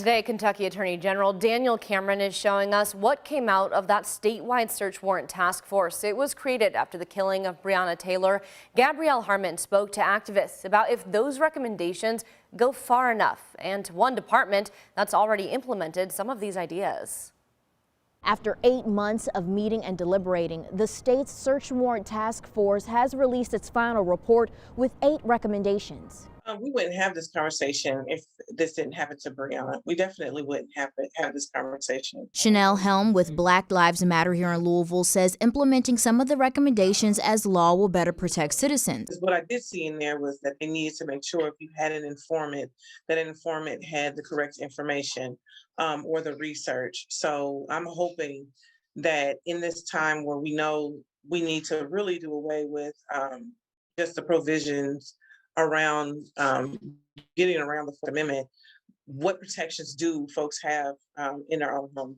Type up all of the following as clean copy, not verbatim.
Today, Kentucky Attorney General Daniel Cameron is showing us what came out of that statewide search warrant task force. It was created after the killing of Breonna Taylor. Gabrielle Harmon spoke to activists about if those recommendations go far enough, and to one department that's already implemented some of these ideas. After 8 months of meeting and deliberating, the state's search warrant task force has released its final report with 8 recommendations. We wouldn't have this conversation if this didn't happen to Breonna. We definitely wouldn't have this conversation. Chanel Helm with Black Lives Matter here in Louisville says implementing some of the recommendations as law will better protect citizens. What I did see in there was that they needed to make sure if you had an informant, that an informant had the correct information or the research. So I'm hoping that in this time where we know we need to really do away with just the provisions around getting around the Fourth Amendment, what protections do folks have in their own home?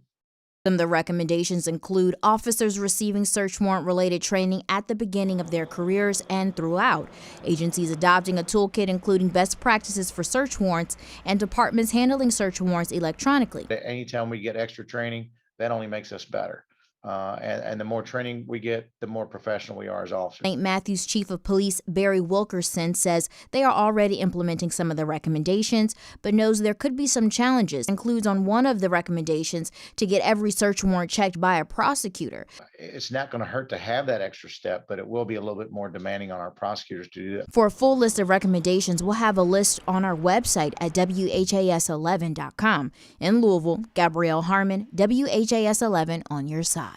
Some of the recommendations include officers receiving search warrant related training at the beginning of their careers and throughout, agencies adopting a toolkit including best practices for search warrants, and departments handling search warrants electronically. Anytime we get extra training, that only makes us better. And the more training we get, the more professional we are as officers. St. Matthews Chief of Police Barry Wilkerson says they are already implementing some of the recommendations, but knows there could be some challenges. Includes on one of the recommendations to get every search warrant checked by a prosecutor. It's not going to hurt to have that extra step, but it will be a little bit more demanding on our prosecutors to do that. For a full list of recommendations, we'll have a list on our website at WHAS11.com. In Louisville, Gabrielle Harmon, WHAS 11 on your side.